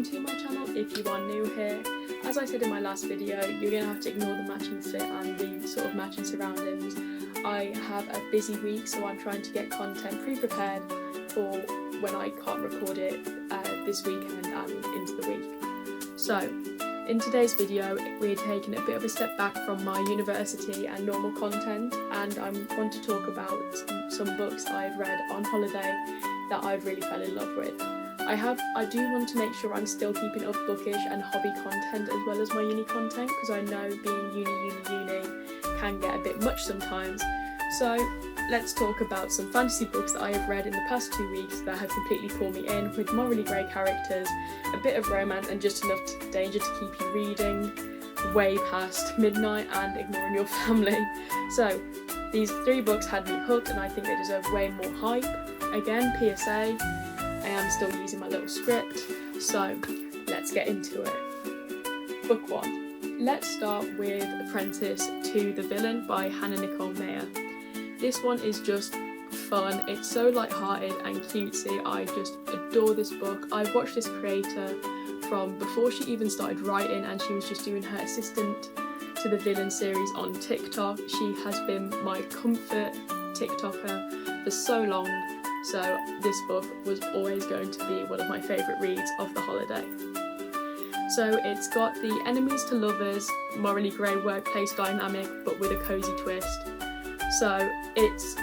welcome to my channel if you are new here. As I said in my last video, you're going to have to ignore the matching fit and the sort of matching surroundings. I have a busy week, so I'm trying to get content pre-prepared for when I can't record it this weekend and into the week. So, in today's video, we're taking a bit of a step back from my university and normal content, and I want to talk about some books I've read on holiday that I've really fell in love with. I do want to make sure I'm still keeping up bookish and hobby content as well as my uni content, because I know being uni can get a bit much sometimes. So let's talk about some fantasy books that I have read in the past 2 weeks that have completely pulled me in, with morally grey characters, a bit of romance and just enough danger to keep you reading way past midnight and ignoring your family. So these 3 books had me hooked, and I think they deserve way more hype. Again, PSA, I am still using my little script, so let's get into it. Book 1. Let's start with Apprentice to the Villain by Hannah Nicole Maehrer. This one is just fun. It's so light-hearted and cutesy. I just adore this book. I've watched this creator from before she even started writing, and she was just doing her assistant to the Villain series on TikTok. She has been my comfort TikToker for so long, so this book was always going to be one of my favourite reads of the holiday. So it's got the enemies to lovers, morally grey workplace dynamic, but with a cosy twist. So it's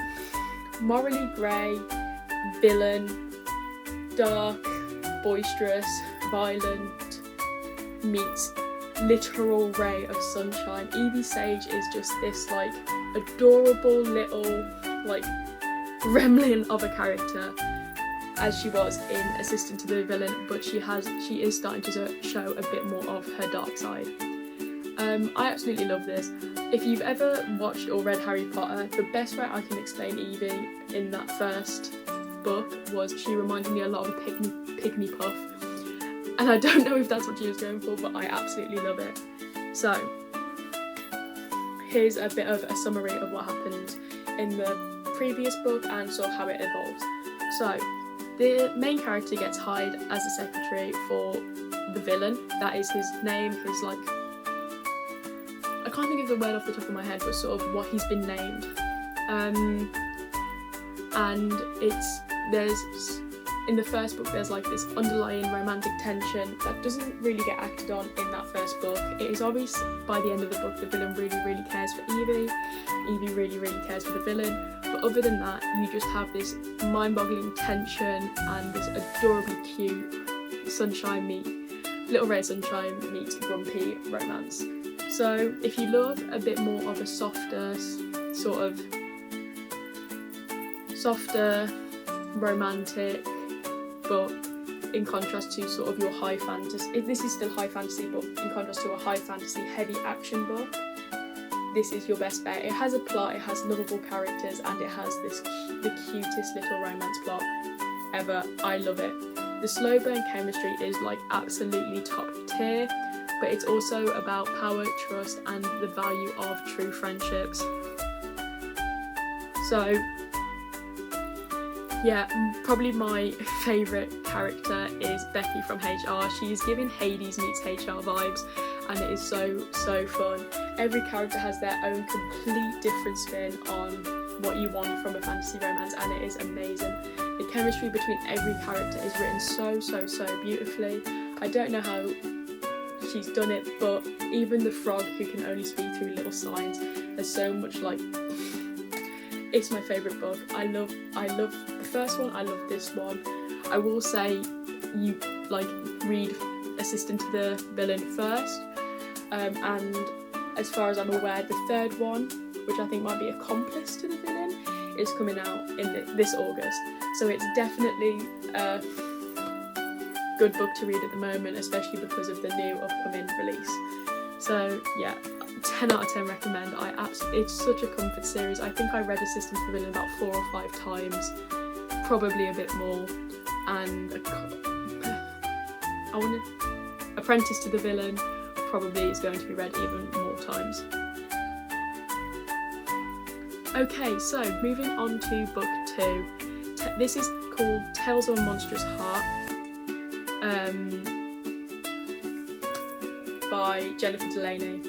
morally grey, villain, dark, boisterous, violent, meets literal ray of sunshine. Evie Sage is just this like adorable little like gremlin of a character, as she was in Assistant to the Villain, but she is starting to show a bit more of her dark side. I absolutely love this. If you've ever watched or read Harry Potter, the best way I can explain Evie in that first book was she reminded me a lot of a pygmy puff, and I don't know if that's what she was going for, but I absolutely love it. So here's a bit of a summary of what happened in the previous book and sort of how it evolves. So the main character gets hired as a secretary for the villain. That is his name, his like, I can't think of the word off the top of my head, but sort of what he's been named. And there's in the first book there's like this underlying romantic tension that doesn't really get acted on in that first book. It is obvious by the end of the book the villain really cares for Evie. Evie really cares for the villain. But other than that, you just have this mind-boggling tension and this adorably cute Little Ray Sunshine meets grumpy romance. So if you love a bit more of a softer romantic book, in contrast to sort of your high fantasy, this is still high fantasy, but in contrast to a high fantasy heavy action book, this is your best bet. It has a plot, it has lovable characters, and it has the cutest little romance plot ever. I love it. The slow burn chemistry is like absolutely top tier, but it's also about power, trust, and the value of true friendships. So yeah, probably my favourite character is Becky from HR. She's giving Hades meets HR vibes, and it is so fun. Every character has their own complete different spin on what you want from a fantasy romance, and it is amazing. The chemistry between every character is written so beautifully. I don't know how she's done it, but even the frog who can only speak through little signs, there's so much like, it's my favourite book. I love the first one, I love this one. I will say you like read Assistant to the Villain first, and as far as I'm aware, the third one, which I think might be Accomplice to the Villain, is coming out in this August. So it's definitely a good book to read at the moment, especially because of the new upcoming release. So yeah, 10 out of 10 recommend. It's such a comfort series. I think I read Assistant to the Villain about 4 or 5 times, probably a bit more, and Apprentice to the Villain probably is going to be read even more times. Okay, so moving on to book 2. This is called Tales of a Monstrous Heart. by Jennifer Delaney.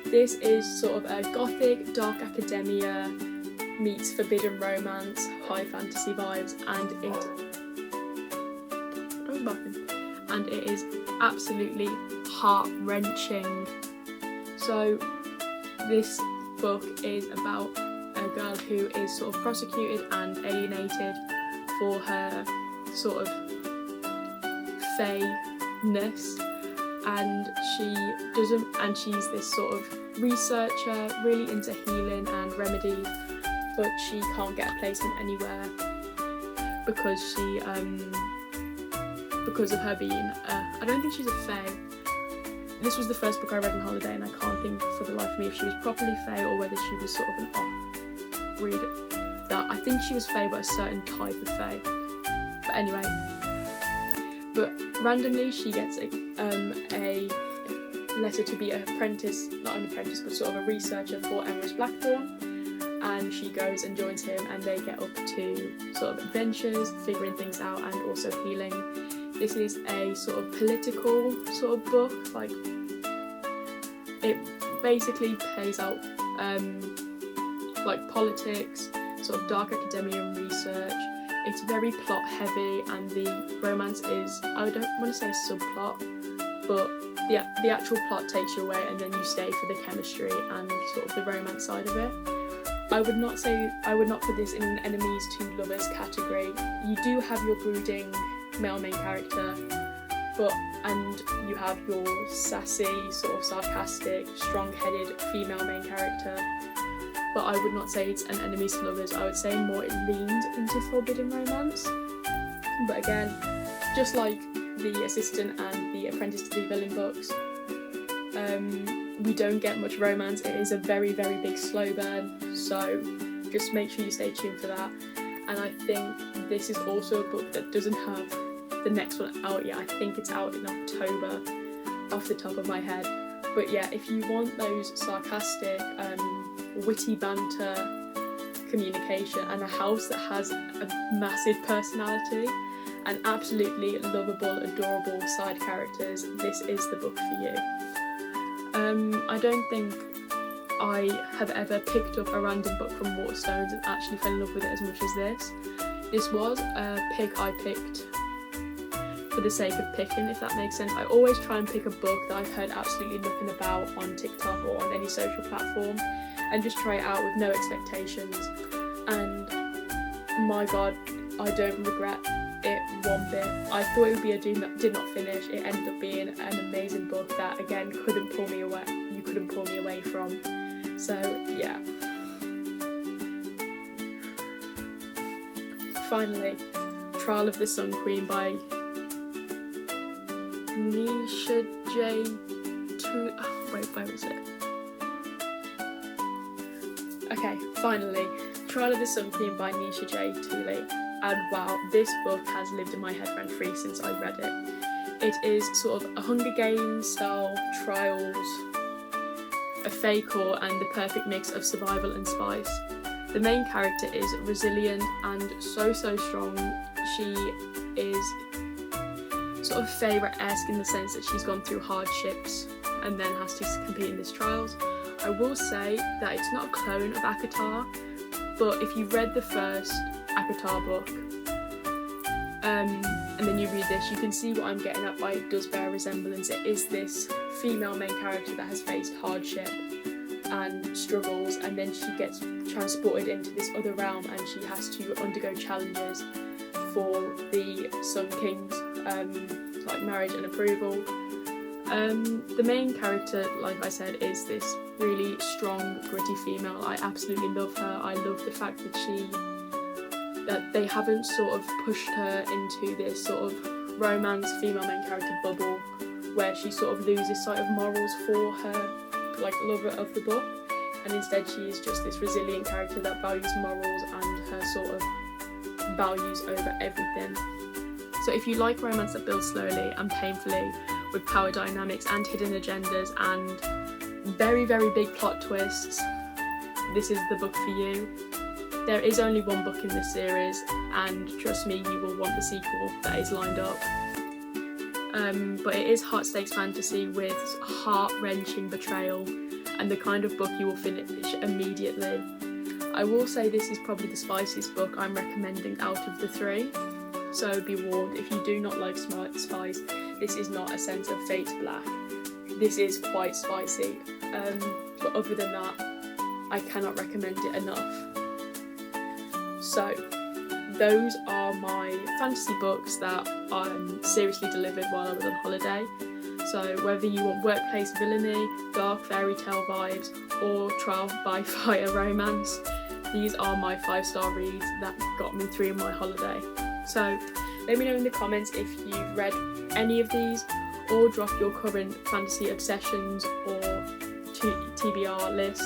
This is sort of a gothic, dark academia meets forbidden romance, high fantasy vibes, and it is absolutely heart-wrenching. So this book is about a girl who is sort of prosecuted and alienated for her sort of fae-ness, and she's this sort of researcher really into healing and remedies, but she can't get a placement anywhere because of her being I don't think she's a fae. This was the first book I read on holiday, and I can't think for the life of me if she was properly fae or whether she was sort of an off-breed. That I think she was fae, but a certain type of fae. But anyway, randomly she gets a letter to be an apprentice, not an apprentice, but sort of a researcher for Emrys Blackthorn, and she goes and joins him, and they get up to sort of adventures, figuring things out, and also healing. This is a sort of political sort of book, like it basically plays out like politics, sort of dark academia and research. It's very plot heavy, and the romance is, I don't want to say a subplot, but the actual plot takes you away, and then you stay for the chemistry and sort of the romance side of it. I would not put this in an enemies to lovers category. You do have your brooding male main character, and you have your sassy, sort of sarcastic, strong-headed female main character, but I would not say it's an enemies to lovers. I would say more it leans into forbidden romance. But again, just like the Assistant and the Apprentice to the Villain books, we don't get much romance. It is a very, very big slow burn, so just make sure you stay tuned for that. And I think this is also a book that doesn't have the next one out yet. I think it's out in October off the top of my head. But yeah, if you want those sarcastic, witty banter communication and a house that has a massive personality and absolutely lovable, adorable side characters, this is the book for you. I don't think I have ever picked up a random book from Waterstones and actually fell in love with it as much as this. This was a pick I picked for the sake of picking, if that makes sense. I always try and pick a book that I've heard absolutely nothing about on TikTok or on any social platform and just try it out with no expectations. And my god, I don't regret it one bit. I thought it would be a doom that did not finish. It ended up being an amazing book that again couldn't pull me away. You couldn't pull me away from. So yeah. Finally, Trial of the Sun Queen by Nisha J. Tuli. Oh, wait, where was it? Okay, finally, Trial of the Sun Queen by Nisha J. Tuli. And wow, this book has lived in my head rent-free since I read it. It is sort of a Hunger Games style trials, a fae core, and the perfect mix of survival and spice. The main character is resilient and so strong. She is sort of favourite-esque in the sense that she's gone through hardships and then has to compete in these trials. I will say that it's not a clone of ACOTAR, but if you read the first ACOTAR book and then you read this, you can see what I'm getting at by it does bear a resemblance. It is this female main character that has faced hardship and struggles, and then she gets transported into this other realm and she has to undergo challenges for the Sun King's like marriage and approval. The main character, like I said, is this really strong, gritty female. I absolutely love her. I love the fact that they haven't sort of pushed her into this sort of romance female main character bubble where she sort of loses sight of morals for her like lover of the book, and instead she is just this resilient character that values morals and her sort of values over everything. So if you like romance that builds slowly and painfully with power dynamics and hidden agendas and very, very big plot twists, this is the book for you. There is only one book in this series, and trust me, you will want the sequel that is lined up. but it is hot stakes fantasy with heart-wrenching betrayal and the kind of book you will finish immediately. I will say this is probably the spiciest book I'm recommending out of the 3, so be warned, if you do not like spice, this is not A Scent of Fate's Black. This is quite spicy, but other than that, I cannot recommend it enough. So, those are my fantasy books that seriously delivered while I was on holiday. So whether you want workplace villainy, dark fairy tale vibes, or trial by fire romance, these are my 5-star reads that got me through my holiday. So let me know in the comments if you've read any of these, or drop your current fantasy obsessions or TBR list.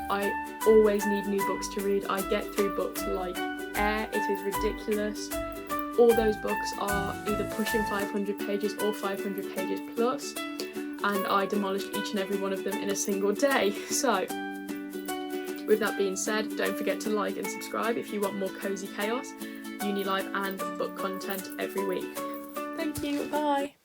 I always need new books to read. I get through books like air, it is ridiculous. All those books are either pushing 500 pages or 500 pages plus, and I demolished each and every one of them in a single day. So with that being said, don't forget to like and subscribe if you want more cozy chaos, uni life and book content every week. Thank you, bye!